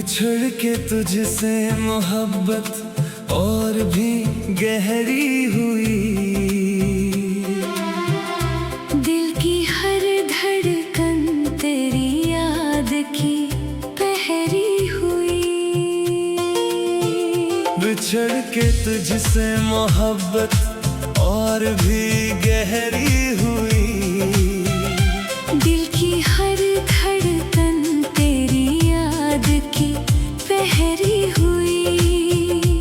बिछड़ के तुझसे मोहब्बत और भी गहरी हुई। दिल की हर धड़कन तेरी याद की पहरी हुई। बिछड़ के तुझसे मोहब्बत और भी गहरी हुई। दिल की हर धड़कन तेरी याद की पहरी हुई।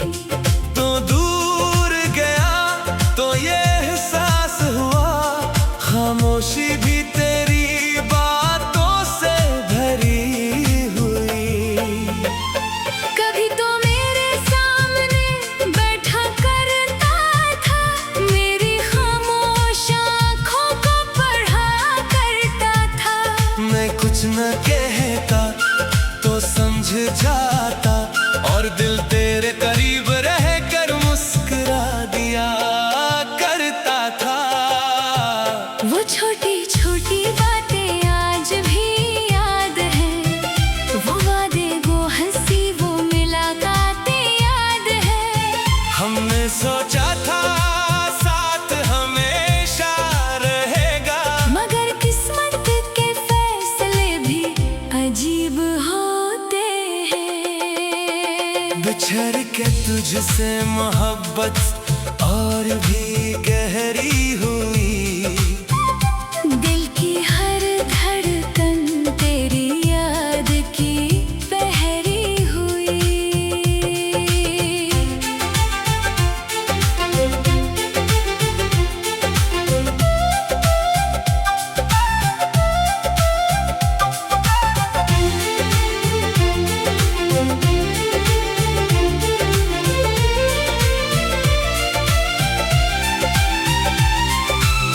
तो दूर गया तो ये एहसास हुआ, खामोशी भी तेरी बातों से भरी हुई। कभी तो मेरे सामने बैठा करता था, मेरी खामोश आँखों को पढ़ा करता था। मैं कुछ न कहता तो समझ जाता, और दिल तेरे करीब रह कर मुस्कुरा दिया करता था। वो छोटी छोटी बातें आज भी याद हैं, वो वादे वो हंसी वो मुलाकातें याद हैं। हमने सोचा था साथ हमेशा रहेगा, मगर किस्मत के फैसले भी अजीब होते हैं। बिछड़ के तुझसे मोहब्बत और भी गहरी हुई। दिल की हर धड़कन तेरी याद की पहरी हुई।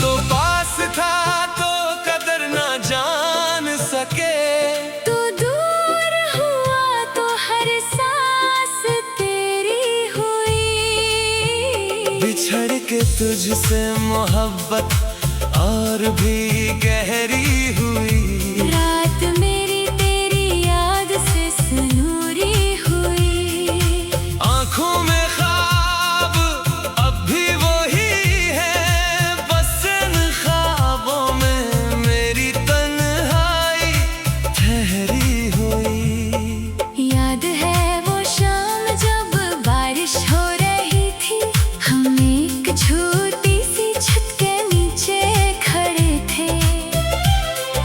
तो पास था तो कदर ना जान सके, तू दूर हुआ तो हर सांस तेरी हुई। बिछड़ के तुझसे मोहब्बत और भी गहरी हुई। रात मेरी तेरी याद से सुनूरी हुई। आँखों में ख्वाब अब भी वही है, बस इन ख्वाबों में मेरी तन्हाई ठहरी हुई। याद है वो शाम जब बारिश हो रही थी, हम एक छोटी सी छत के नीचे खड़े थे।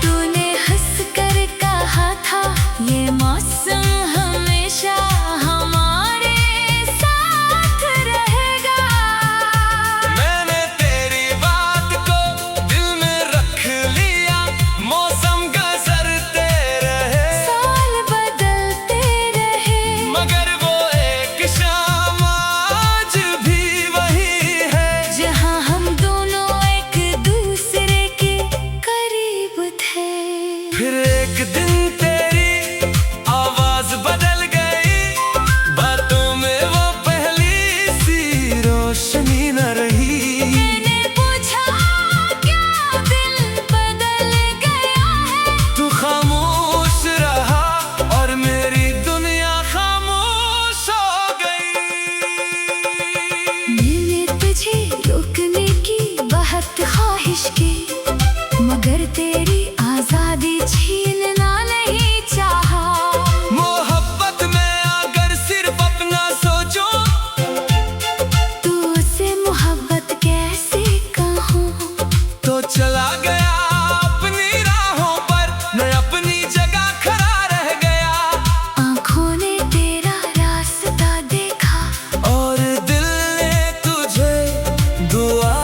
तूने हंस कर कहा था ये मौसम हमेशा हमारे साथ रहेगा। मैंने तेरी बात को दिल में रख लिया, मौसम गुजरते रहे, साल बदलते रहे, मगर वो एक शाम आज भी वही है। जहाँ हम दोनों एक दूसरे के करीब थे। फिर एक दिन तेरी आवाज बदल गई, बातों में वो पहली सी रोशनी न रही। मैंने पूछा क्या दिल बदल गया है? तू खामोश रहा और मेरी दुनिया खामोश हो गई। मैंने तुझे रोकने की बहुत ख्वाहिश की, मगर तेरी आजादी छीनना नहीं चाहा। मोहब्बत में अगर सिर्फ अपना सोचो, तू उससे मोहब्बत कैसे कहूँ? तो चला गया अपनी राहों पर, मैं अपनी जगह खड़ा रह गया। आँखों ने तेरा रास्ता देखा, और दिल ने तुझे दुआ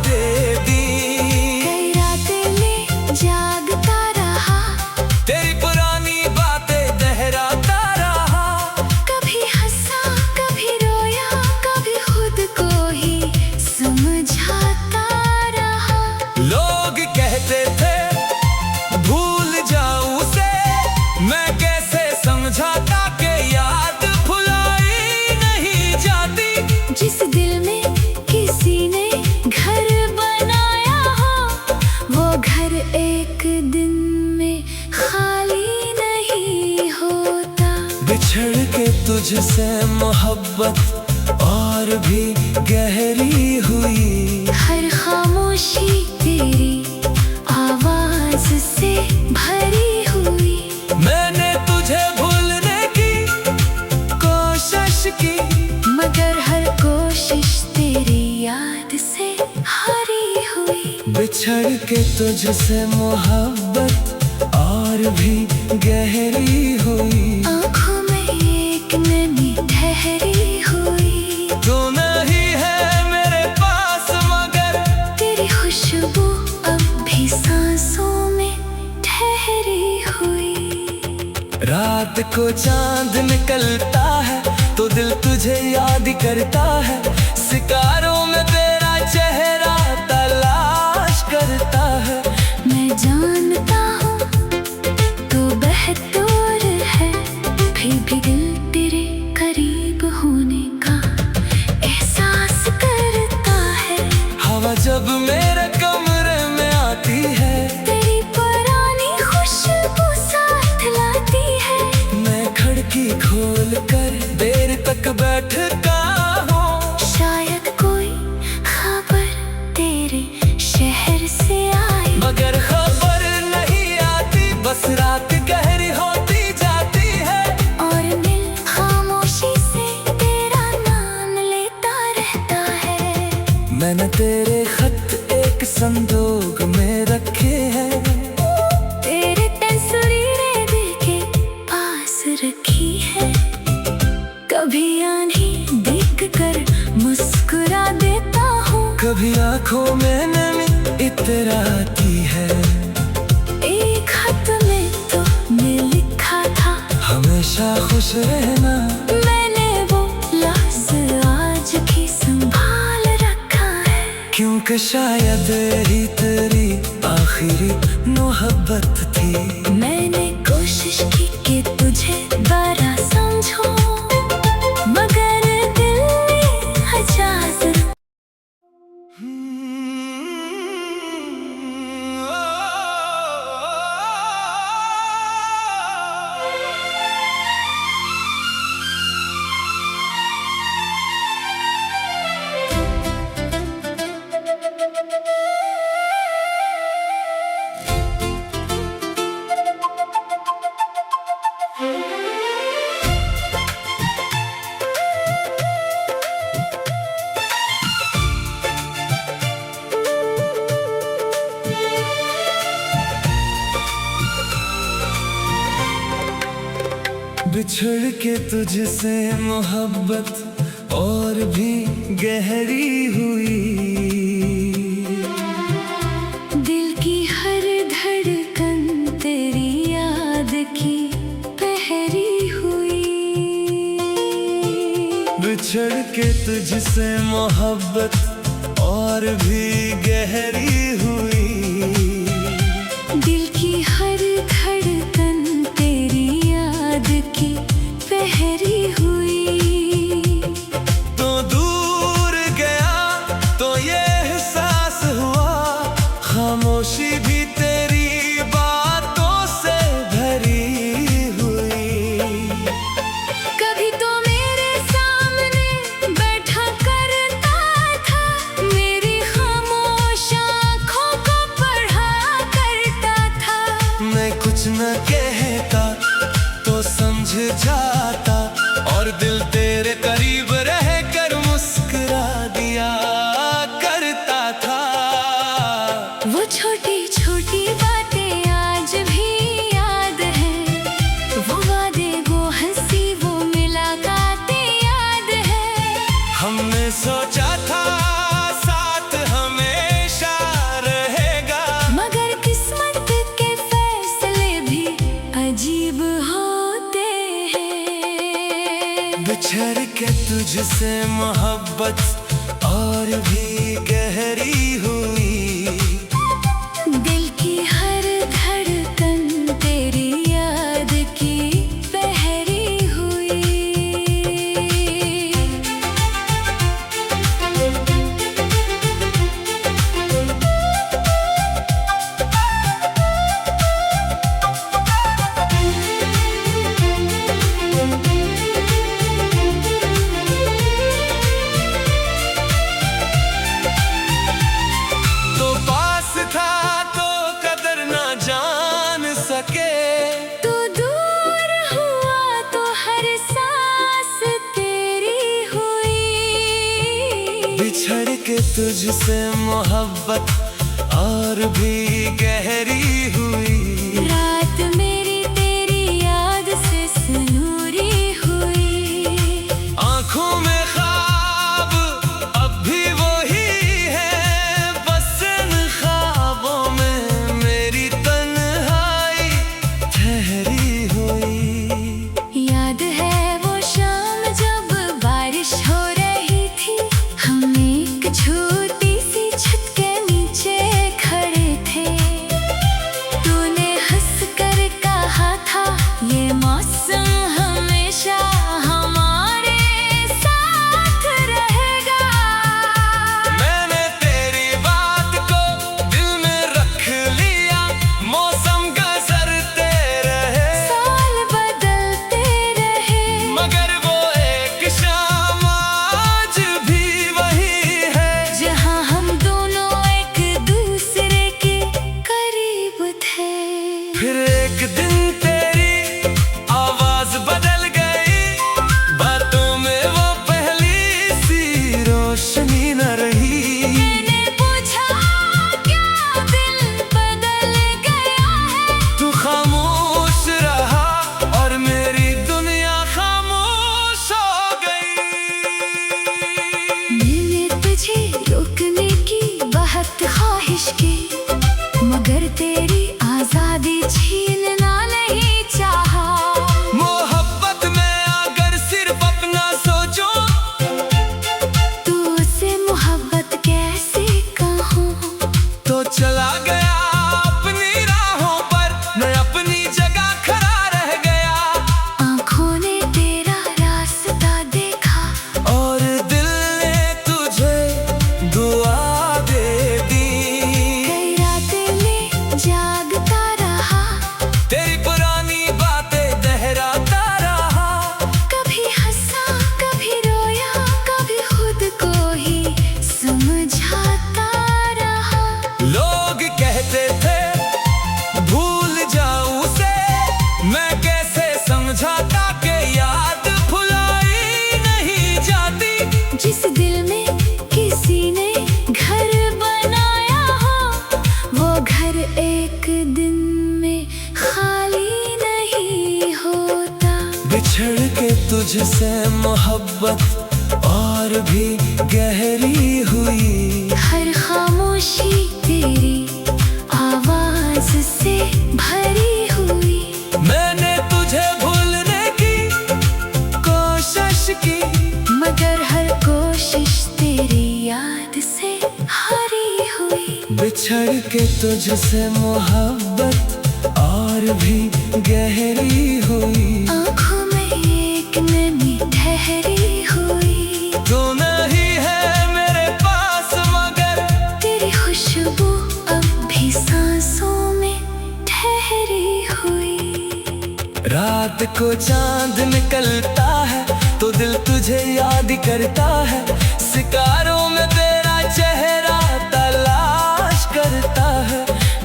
दे दी। कई रातें में जागता रहा, तेरी पुरानी बातें दोहराता रहा। कभी हंसा कभी रोया, कभी खुद को ही समझाता रहा। लोग कहते थे भूल जाऊं उसे, मैं कैसे समझाता कि याद भुलाई नहीं जाती। जिस दिल में किसी ने हुई। हर खामोशी तेरी आवाज से भरी हुई। मैंने तुझे भूलने की कोशिश की, मगर हर कोशिश तेरी याद से हारी हुई। बिछड़ के तुझसे मोहब्बत और भी गहरी हुई। आँखों में एक नमी ठहरी हुई। तू नहीं है मेरे पास मगर तेरी खुशबू अब भी सांसों में ठहरी हुई। रात को चांद निकलता है तो दिल तुझे याद करता है। सितारों में तेरा चेहरा तलाश करता है। मैं जानता हूँ तू बेहतर है, फिर भी दिल तेरे करीब होने का एहसास करता है। हवा जब मेरे कमरे में आती है, तेरी पुरानी खुशबू साथ लाती है। मैं खिड़की खोल कर देर तक बैठता हूँ। शायद कोई खबर तेरे शहर से आई, मगर खबर नहीं आती, बस रात गहरी होती जाती है। और दिल खामोशी से तेरा नाम लेता रहता है। मैंने तेरे खत एक संदूक में रखे हैं। तेरे तस्वीरें दिल के पास रखी है। कभी आंधी देख कर मुस्कुरा देता हूँ। कभी आंखों में नमी इतराती है। एक खत में तो मैं लिखा था, हमेशा खुश रहना। मैंने वो लफ्ज़ आज भी संभाल रखा है। क्योंकि शायद ही तेरी आखिरी मोहब्बत थी। मैंने कोशिश की कि तुझे बड़ा समझूं, मगर दिल ने इजाज़त। बिछड़ के तुझसे मोहब्बत और भी गहरी हुई। दिल की हर धड़कन तेरी याद की पहरी हुई। बिछड़ के तुझसे मोहब्बत और भी गहरी हुई। दिल की हर धड़कन तेरी याद की पहरी हुई। तो दूर गया तो ये एहसास हुआ, खामोशी भी तेरी बातों से भरी हुई। कभी तो मेरे सामने बैठा करता था, मेरी खामोश आँखों को पढ़ा करता था। मैं कुछ न कहता तो समझ जाता, और दिल तेरे करीब रह कर मुस्कुरा दिया करता था। वो छोटी छोटी बातें आज भी याद हैं, वो वादे, वो हंसी, वो मुलाकातें याद हैं। हमने सोचा था साथ हमेशा रहेगा, मगर किस्मत के फैसले भी अजीब होते हैं। बिछड़ के तुझसे मोहब्बत और भी गहरी हुई। दिल की हर धड़कन तेरी याद की पहरी हुई। तुझसे मोहब्बत और भी गहरी हुई। रात मेरी तेरी याद से सुनूरी हुई। आंखों में ख्वाब अब भी वही है, बस इन ख्वाबों में मेरी तन्हाई ठहरी हुई। याद है वो शाम जब बारिश हो रही थी, हम एक छोटी सी छत के नीचे खड़े थे। तूने हंस कर कहा था ये मौसम हमेशा हमारे साथ रहेगा। मैंने तेरी बात को दिल में रख लिया, मौसम गुजरते रहे, साल बदलते रहे, मगर वो एक शाम आज भी वही है। जहाँ हम दोनों एक दूसरे के करीब थे। फिर एक दिन तेरी आवाज बदल गई, बातों में वो पहली सी रोशनी न रही। मैंने पूछा क्या दिल बदल गया है? तू खामोश रहा और मेरी दुनिया खामोश हो गई। मैंने तुझे रोकने की बहुत ख्वाहिश की, मगर तेरी आजादी छीनना नहीं चाहा। मोहब्बत में अगर सिर्फ अपना सोचो, तू उसे मोहब्बत कैसे कहूँ? तो चला गया अपनी राहों पर, मैं अपनी जगह खड़ा रह गया। आँखों ने तेरा रास्ता देखा, और दिल ने तुझे दुआ दे दी। कई रातें में जागता रहा, तेरी पुरानी बातें दोहराता रहा। कभी हंसा कभी रोया, कभी खुद को ही समझाता रहा। लोग कहते थे भूल जाऊं उसे, मैं कैसे समझाता कि याद भुलाई नहीं जाती। जिस दिल में किसी ने घर बनाया हो, वो घर एक दिन में खाली नहीं होता। बिछड़ के तुझसे मोहब्बत और भी गहरी हुई। हर खामोशी तेरी आवाज से भरी हुई। मैंने तुझे भूलने की कोशिश की, मगर हर कोशिश तेरी याद से हरी हुई। बिछड़ के तुझसे मोहब्बत और भी गहरी हुई। आँखों में एक नमी ठहरी हुई। तू नहीं है मेरे पास, मगर तेरी खुशबू अब भी सांसों में ठहरी हुई। रात को चांद निकलता है तो दिल तुझे याद करता है। सितारों में तेरा चेहरा तलाश करता है।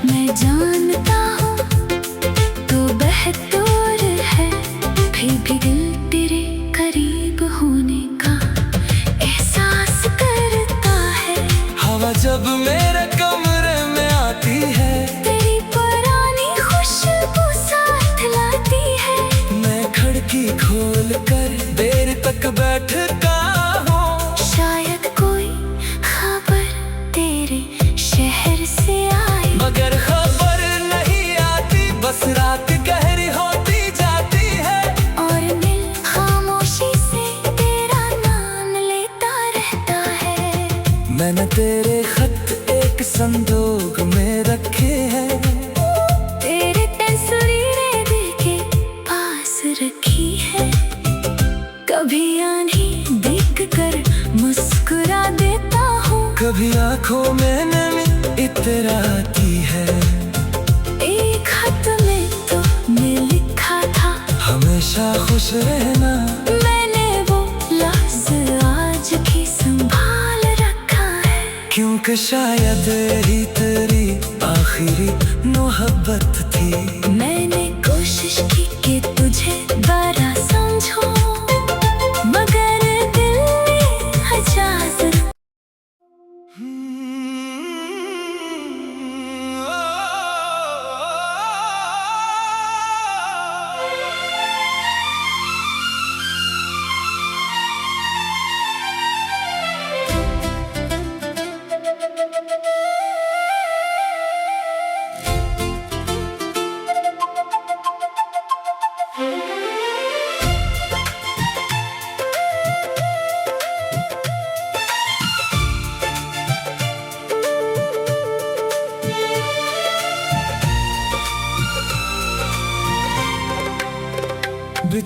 मैं जानता हूँ तू बहतूर है, फिर भी दिल तेरे करीब होने का एहसास करता है। हवा जब मेरे कमरे में आती है, तेरी पुरानी खुशबू साथ लाती है। मैं खिड़की खोल कर देर तक बैठता हूँ। शायद कोई खबर तेरे शहर से आई, मगर खबर नहीं आती, बस रात गहरी होती जाती है। और दिल खामोशी से तेरा नाम लेता रहता है। मैंने तेरे खत एक संदूक में रखे हैं। तेरे तस्वीरें दिल के पास रखी है। कभी आंधी देख कर मुस्कुरा देता हूँ, कभी आंखों में नमी इतराती है। एक खत में तो मैं लिखा था हमेशा खुश रहना, मैंने वो लफ्ज आज भी संभाल रखा है। क्योंकि शायद ही तेरी आखिरी मोहब्बत थी। मैंने कोशिश की कि तुझे बड़ा समझूं, मगर दिल ने इजाजत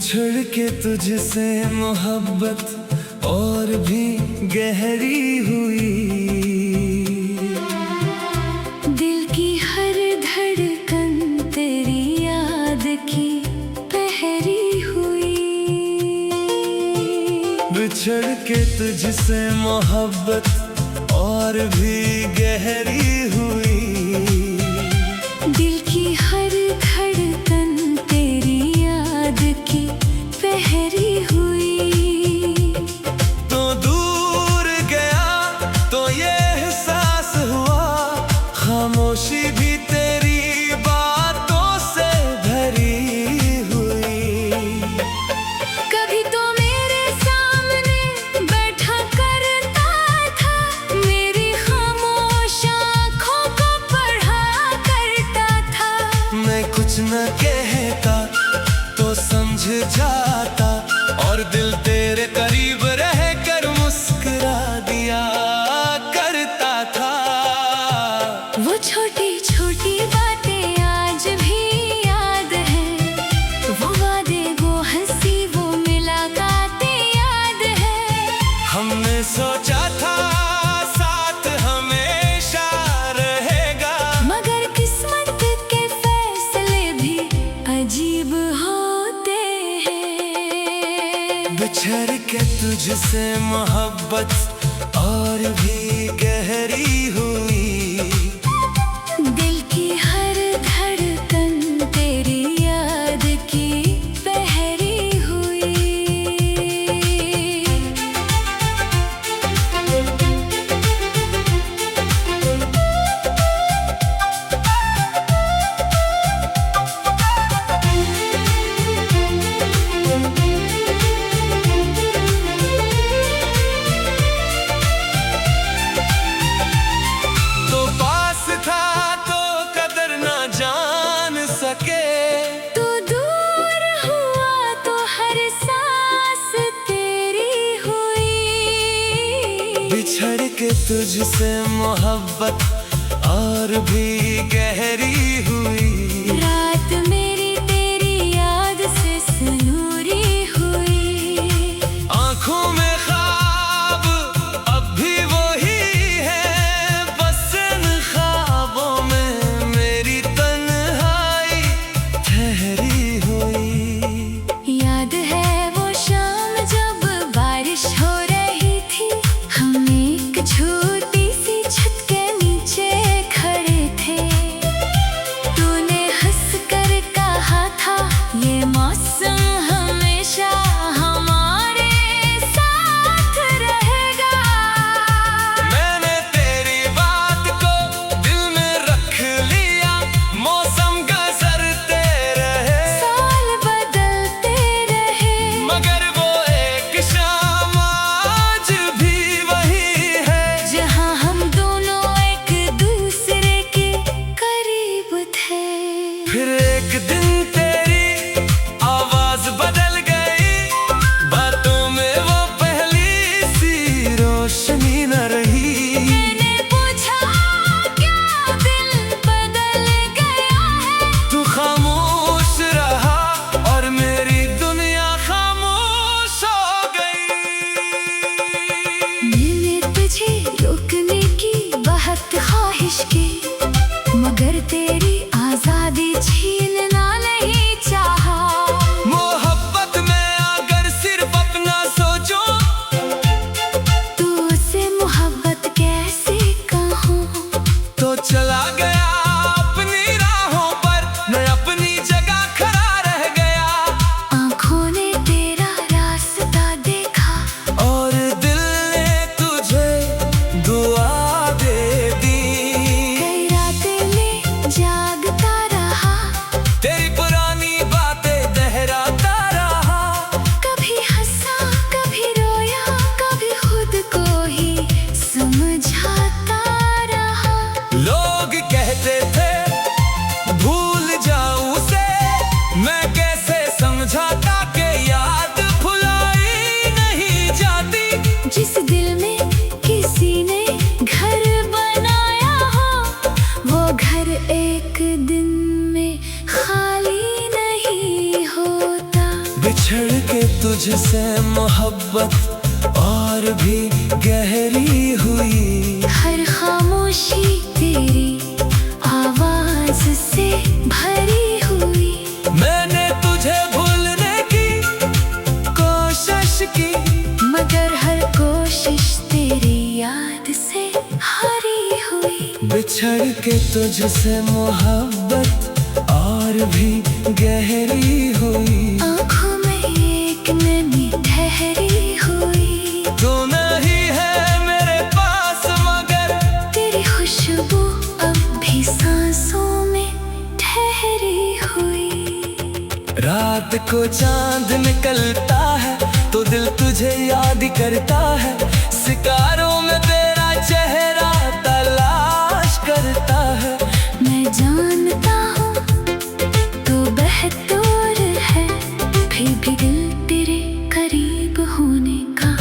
बिछड़ के तुझसे मोहब्बत और भी गहरी हुई। दिल की हर धड़कन तेरी याद की पहरी हुई। बिछड़ के तुझसे मोहब्बत और भी गहरी हुई। दिल की हर धड़कन तेरी याद की पहरी हुई। तो दूर गया तो ये एहसास हुआ, खामोशी भी तेरी बातों से भरी हुई। कभी तो मेरे सामने बैठा करता था, मेरी खामोश आँखों को पढ़ा करता था। मैं कुछ न कहता तो समझ जाता, और दिल तेरे करीब रह कर मुस्कुरा दिया करता था। वो छोटी छोटी बातें आज भी याद हैं, वो वादे, वो हंसी, वो मुलाकातें याद हैं। हमने सोचा था साथ हमेशा रहेगा, मगर किस्मत के फैसले भी अजीब होते हैं। बिछड़ के तुझसे मोहब्बत और भी गहरी हुई। दिल की हर धड़कन तेरी याद की पहरी हुई। तो पास था तो कदर ना जान सके, तू दूर हुआ तो हर सांस तेरी हुई। बिछड़ के तुझसे मोहब्बत और भी गहरी हुई। रात मेरी तेरी याद से सुनूरी हुई। आँखों में ख्वाब अब भी वही है, बस इन ख्वाबों में मेरी तन्हाई ठहरी हुई। याद है वो शाम जब बारिश हो रही थी, हम एक छोटी सी छत के नीचे खड़े थे। तूने हंस कर कहा था ये मौसम हमेशा हमारे साथ रहेगा। मैंने तेरी बात को दिल में रख लिया, मौसम गुजरते रहे, साल बदलते रहे, मगर वो एक शाम आज भी वही है। जहाँ हम दोनों एक दूसरे के करीब थे। फिर एक दिन तेरी आवाज बदल गई, बातों में वो पहली सी रोशनी न रही। मैंने पूछा क्या दिल बदल गया है, तू खामोश रहा और मेरी दुनिया खामोश हो गई। मैंने तुझे रोकने की बहुत ख्वाहिश की, मगर तेरी आजादी छीनना नहीं चाहा। मोहब्बत में अगर सिर्फ अपना सोचो, तू उसे मोहब्बत कैसे कहूँ। तो चला गया अपनी राहों पर, मैं अपनी जगह खड़ा रह गया। आँखों ने तेरा रास्ता देखा, और दिल ने तुझे दुआ दे दी। कई रातें में जागता रहा, तेरी पुरानी बातें दोहराता रहा। कभी हंसा कभी रोया, कभी खुद को ही समझाता रहा। लोग कह तुझसे मोहब्बत और भी गहरी हुई। हर खामोशी तेरी आवाज से भरी हुई। मैंने तुझे भूलने की कोशिश की, मगर हर कोशिश तेरी याद से हारी हुई। बिछड़ के तुझसे मोहब्बत और भी गहरी हुई। आँखों में एक नमी ठहरी हुई। तू नहीं है मेरे पास मगर तेरी खुशबू अब भी सांसों में ठहरी हुई। रात को चांद निकलता है तो दिल तुझे याद करता है। सितारों में तेरा चेहरा तलाश करता है। मैं जानता हूँ तू बेहतर है, फिर भी दिल तेरे करीब होने का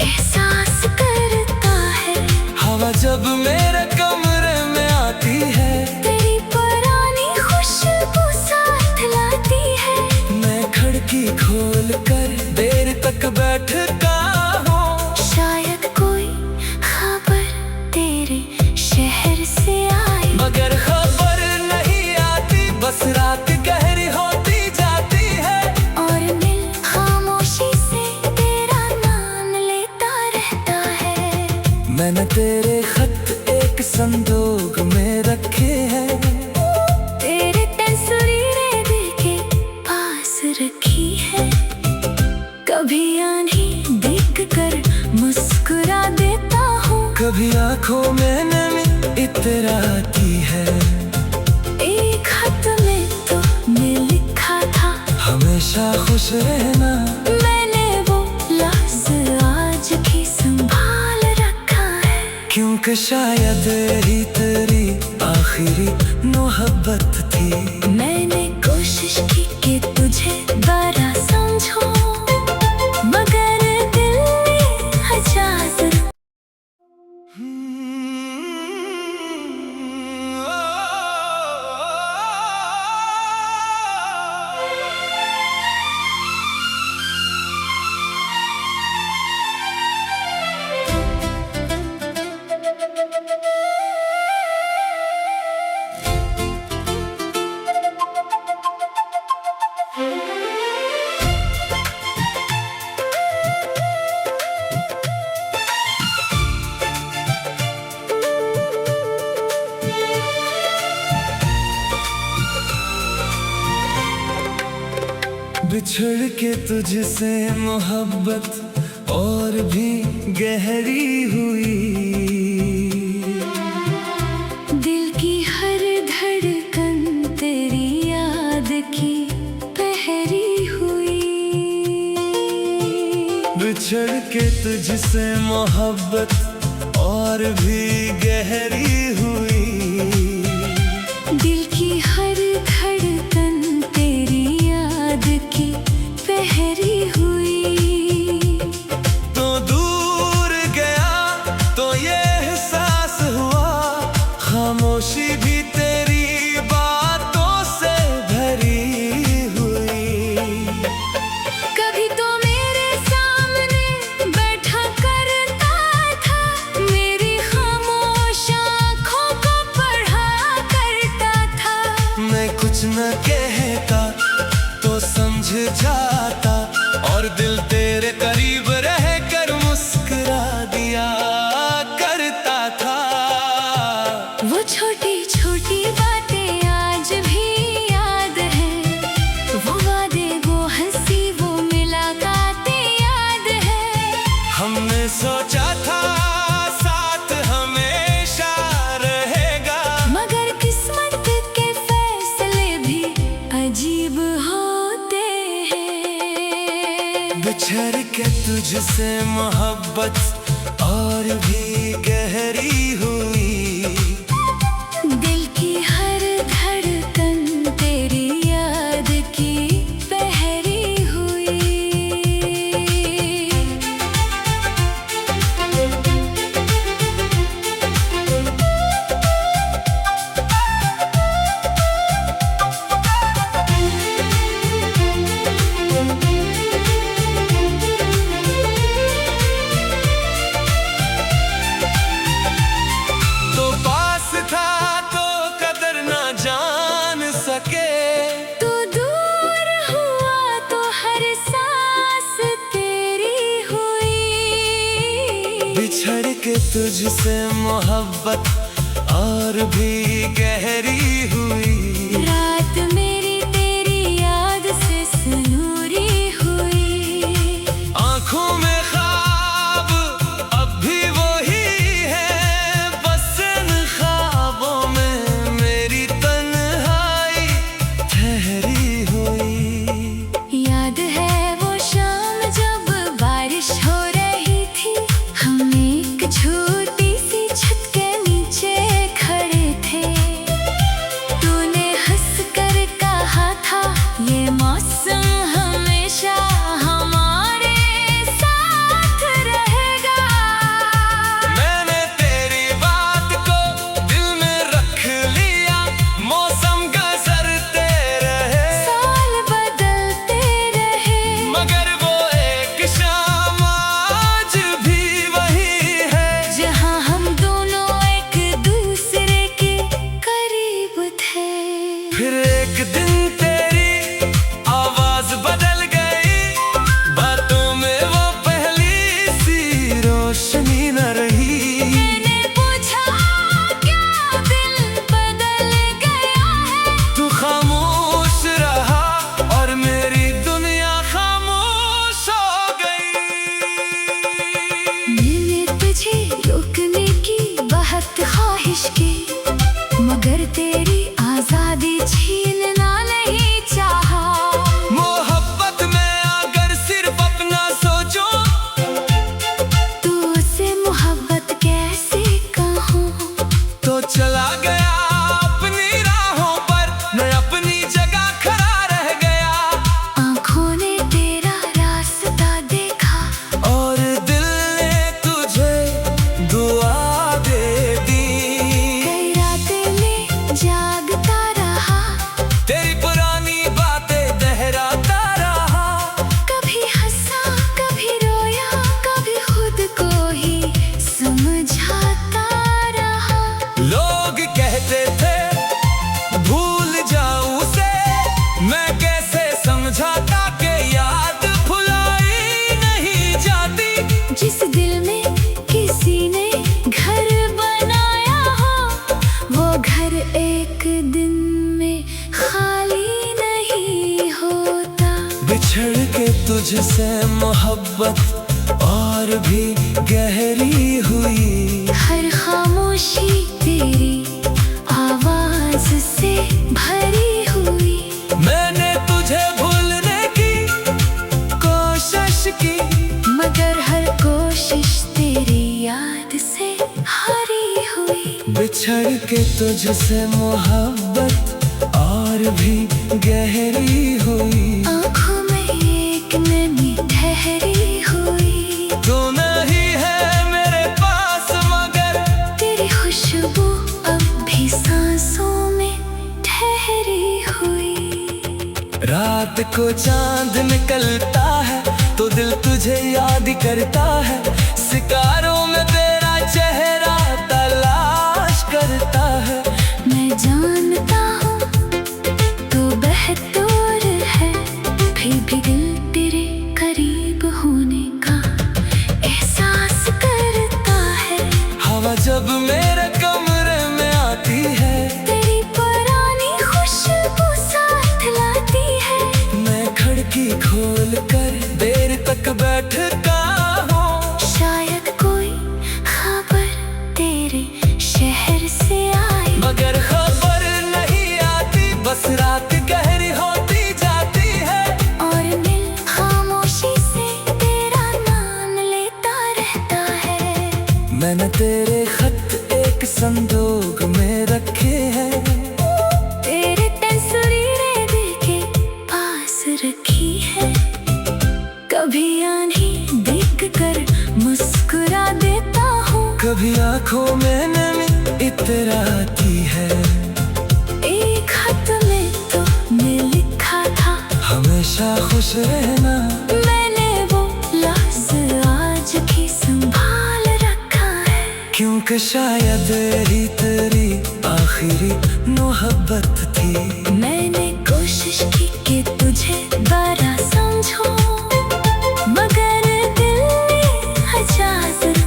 एहसास करता है। हवा जब मेरे कमरे में आती है, तेरी पुरानी खुशबू साथ लाती है। मैं खिड़की खोल कर देर तक बैठता हूँ। शायद कोई खबर तेरे शहर से आई, मगर खबर नहीं आती, बस रात गहरी होती जाती है। और दिल खामोशी से तेरा नाम लेता रहता है। मैंने तेरे खत एक संदूक में रखे हैं। तेरे तस्वीरें दिल के पास रखी है। कभी आंधी देख कर मुस्कुरा देता हूँ। कभी आंखों में नमी इतराती है। एक खत में तो मैं लिखा था, हमेशा खुश रहना। मैंने वो लफ्ज़ आज भी संभाल रखा है। क्योंकि शायद ही तेरी आखिरी मोहब्बत थी। मैंने कोशिश की कि तुझे बड़ा समझूं, मगर दिल ने इजाज़त। बिछड़ के तुझसे मोहब्बत और भी गहरी हुई। दिल की हर धड़कन तेरी याद की पहरी हुई। बिछड़ के तुझसे मोहब्बत और भी गहरी हुई। दिल की हर धड़कन तेरी याद की पहरी हुई। तो दूर गया तो ये एहसास हुआ, खामोशी भी तेरी बातों से भरी हुई। कभी तो मेरे सामने बैठा करता था, मेरी खामोश आँखों को पढ़ा करता था। मैं कुछ न कहता तो समझ जाता, और दिल तेरे करीब रह कर मुस्कुरा दिया करता था। वो छोटी छोटी बातें आज भी याद हैं, वो वादे, वो हंसी, वो मुलाकातें याद हैं। हमने सोचा था साथ हमेशा रहेगा, मगर किस्मत के फैसले भी अजीब होते हैं। बिछड़ के तुझसे मोहब्बत और भी गहरी हुई। दिल की हर धड़कन तेरी याद की पहरी हुई। तुझसे मोहब्बत और भी गहरी हुई। रात मेरी तेरी याद से सुनूरी हुई। आंखों में ख्वाब अब भी वही है, बस इन ख्वाबों में मेरी तन्हाई ठहरी हुई। याद है वो शाम जब बारिश हो रही थी, हम एक छोटी सी छत के नीचे खड़े थे। तूने हंस कर कहा था ये मौसम हमेशा हमारे साथ रहेगा। मैंने तेरी बात को दिल में रख लिया, मौसम गुजरते रहे, साल बदलते रहे, मगर वो एक शाम आज भी वही है। जहाँ हम दोनों एक दूसरे के करीब थे। फिर एक दिन तेरी आवाज बदल गई, बातों में वो पहली सी रोशनी न रही। मैंने पूछा क्या दिल बदल गया है? तू खामोश रहा और मेरी दुनिया खामोश हो गई। मैंने तुझे रोकने की बहुत ख्वाहिश की, मगर तेरी आजादी छीनना नहीं चाहा। मोहब्बत में अगर सिर्फ अपना सोचो, तू उसे मोहब्बत कैसे कहूँ? तो चला गया अपनी राहों पर, मैं अपनी जगह खड़ा रह गया। आँखों ने तेरा रास्ता देखा, और दिल ने तुझे दुआ दे दी। कई रातें में जागता रहा, तेरी पुरानी बातें दोहराता रहा। कभी हंसा कभी रोया, कभी खुद को ही समझाता रहा। लोग कहते थे भूल जाऊं उसे, मैं कैसे समझाता कि याद भुलाई नहीं जाती। जिस दिल में किसी ने घर बनाया हो, वो घर एक दिन में खाली नहीं होता। बिछड़ के तुझसे मोहब्बत और भी गहरी हुई। हर खामोशी तेरी आवाज से भरी हुई। मैंने तुझे भूलने की कोशिश की, मगर हर कोशिश तेरी याद से हारी हुई। बिछड़ के तुझसे मोहब्बत और भी गहरी हुई। आँखों में एक नमी ठहरी हुई। तू नहीं है मेरे पास, मगर तेरी खुशबू अब भी सांसों में ठहरी हुई। रात को चांद निकलता है तो दिल तुझे याद करता है। सितारों में तेरा चेहरा तलाश करता है। मैं जानता हूँ तू बेहतर है, फिर भी दिल तेरे करीब होने का एहसास करता है। हवा जब मेरे कमरे में आती है, तेरी पुरानी खुशबू साथ लाती है। मैं खिड़की खोल कर देर तक बैठता हूँ। शायद कोई खबर तेरे शहर से आई, मगर खबर नहीं आती, बस रात गहरी होती जाती है। और दिल खामोशी से तेरा नाम लेता रहता है। मैंने तेरे खत एक संदूक में रखे हैं। तेरे तस्वीरें दिल के पास रखी है। कभी आंधी देख कर मुस्कुरा देता हूँ, कभी आंखों में नमी इतराती है। एक खत में तो मैं लिखा था हमेशा खुश रहना, मैंने वो लफ्ज़ आज भी संभाल रखा है। क्योंकि शायद तेरी आखिरी मोहब्बत थी। मैंने कोशिश की कि तुझे बड़ा समझूं, मगर दिल ने इजाज़त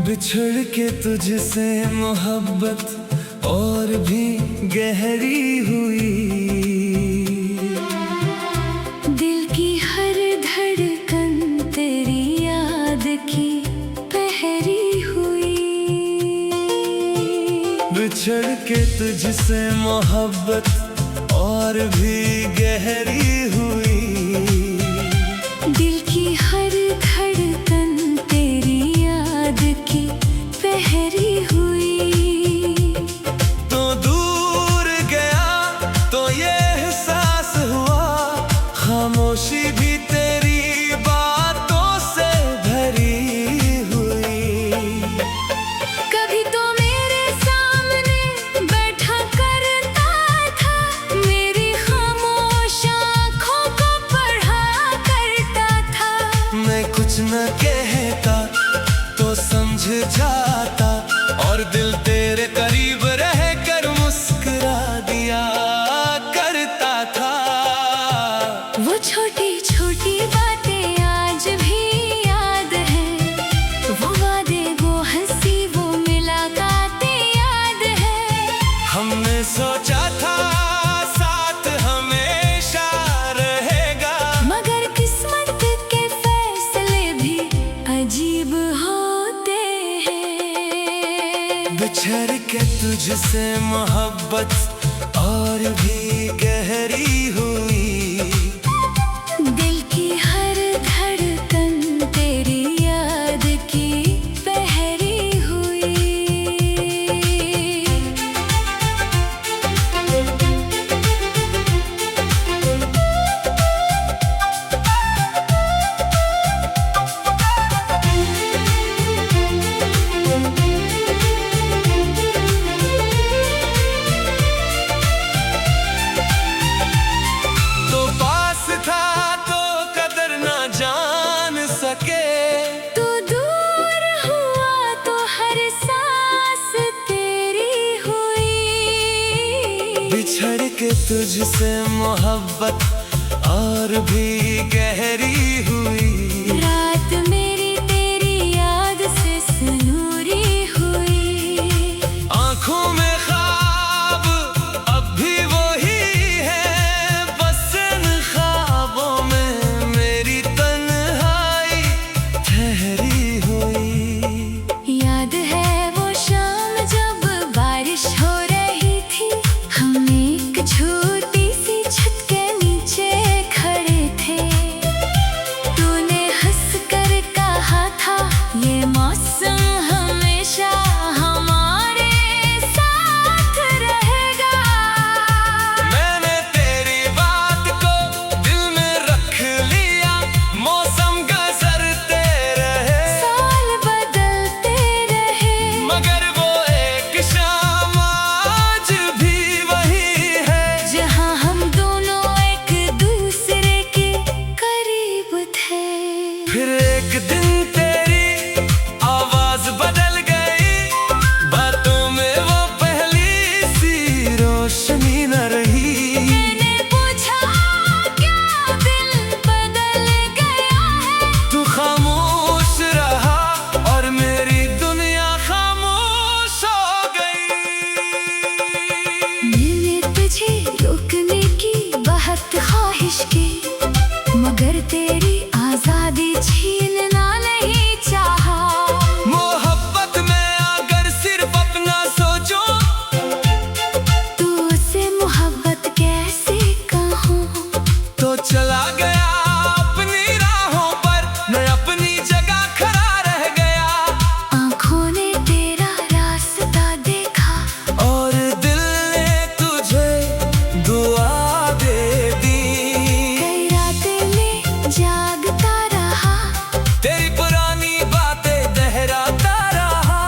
बिछड़ के तुझसे मोहब्बत और भी गहरी हुई। दिल की हर धड़कन तेरी याद की पहरी हुई। बिछड़ के तुझसे मोहब्बत और भी गहरी हुई। दिल की हर धड़कन तेरी याद की पहरी हुई। तो दूर गया तो ये एहसास हुआ, खामोशी भी तेरी बातों से भरी हुई। कभी तो मेरे सामने बैठा करता था, मेरी खामोश आँखों को पढ़ा करता था। मैं कुछ न कहता तो समझ जाता, और दिल तेरे करीब रह कर मुस्कुरा दिया करता था। वो छोटी छोटी बातें आज भी याद है, वो वादे, वो हंसी, वो मुलाकातें याद है। हमने सोचा था साथ हमेशा रहेगा, मगर किस्मत के फैसले भी अजीब होते हैं। बिछड़ के तुझसे मोहब्बत और भी गहरी हुई। दिल की हर धड़कन तेरी याद की पहरी हुई। तो पास था तो कदर ना जान सके, तू दूर हुआ तो हर सांस तेरी हुई। बिछड़ के तुझसे मोहब्बत और भी गहरी हुई। रात मेरी तेरी याद से सुनूरी हुई। आँखों में ख्वाब अब भी वही है, बस इन ख्वाबों में मेरी तन्हाई ठहरी हुई। याद है वो शाम जब बारिश हो रही थी, हम एक छोटी सी छत के नीचे खड़े थे। तूने हंस कर कहा था ये मौसम हमेशा हमारे साथ रहेगा। मैंने तेरी बात को दिल में रख लिया, मौसम गुजरते रहे, साल बदलते रहे, मगर वो एक शाम आज भी वही है। जहाँ हम दोनों एक दूसरे के करीब थे। फिर एक दिन तेरी आवाज बदल गई, बातों में वो पहली सी रोशनी न रही। मैंने पूछा क्या दिल बदल गया है? तू खामोश रहा और मेरी दुनिया खामोश हो गई। मैंने तुझे रोकने की बहुत ख्वाहिश की, मगर तेरी आजादी छीनना नहीं चाहा। मोहब्बत में अगर सिर्फ अपना सोचो, तू उससे मोहब्बत कैसे कहूँ? तो चला गया अपनी राहों पर, मैं अपनी जगह खड़ा रह गया। आँखों ने तेरा रास्ता देखा, और दिल ने तुझे दुआ दे दी। कई रातें में जागता रहा, तेरी पुरानी बातें दोहराता रहा।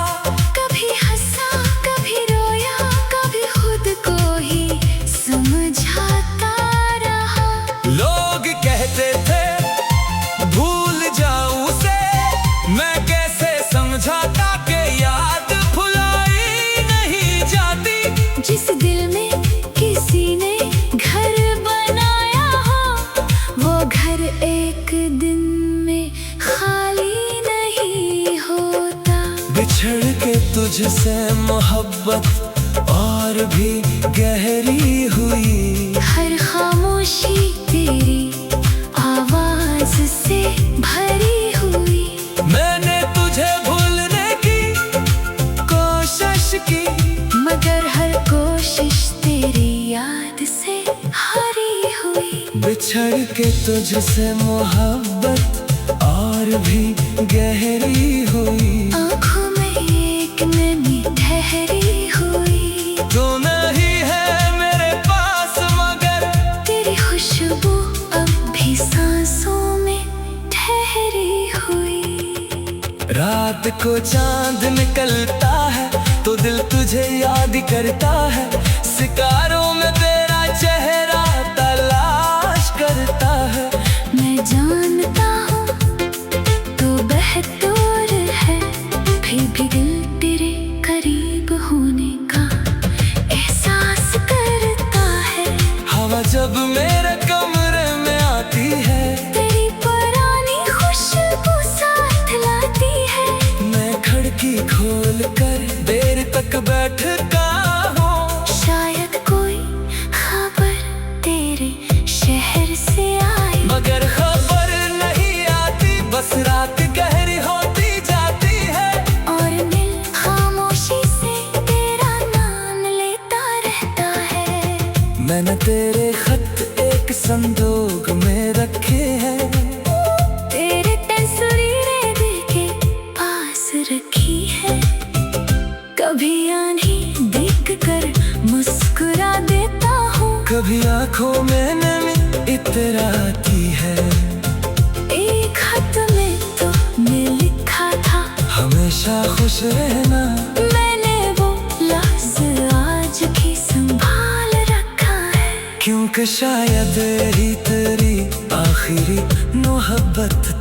कभी हंसा कभी रोया, कभी खुद को ही समझाता रहा। लोग कहते थे भूल जाऊं उसे, मैं कैसे समझाता कि याद भुलाई नहीं जाती। जिस दिल में किसी ने घर बनाया हो, वो घर एक दिन में खाली नहीं होता। तुझसे मोहब्बत और भी गहरी हुई। हर खामोशी तेरी आवाज से भरी हुई। मैंने तुझे भूलने की कोशिश की, मगर हर कोशिश तेरी याद से हरी हुई। बिछड़ के तुझसे मोहब्बत और भी गहरी हुई। आँखों में एक नमी ठहरी हुई। तू नहीं है मेरे पास मगर तेरी खुशबू अब भी सांसों में ठहरी हुई। रात को चांद निकलता है तो दिल तुझे याद करता है। सितारों में तेरा चेहरा तलाश करता है। मैं जानता हूँ तो बेहतर है, फिर भी दिल तेरे करीब होने का एहसास करता है। हवा जब मेरे कमरे में आती है, तेरी पुरानी खुशबू साथ लाती है। मैं खिड़की खोल कर देर तक बैठता हूँ। शायद कोई खबर तेरे शहर से आई, मगर खबर नहीं आती, बस रात गहरी होती जाती है। और दिल खामोशी से तेरा नाम लेता रहता है। मैंने तेरे खत एक संदूक में रखे हैं। तेरे तस्वीरें दिल के पास रखी है। कभी आंधी देख कर मुस्कुरा देता हूँ, कभी आंखों में नमी इतराती है। एक खत में तो मैं लिखा था, हमेशा खुश रहना। मैंने वो लफ्ज़ आज भी संभाल रखा है। क्योंकि शायद यही तेरी आखिरी मोहब्बत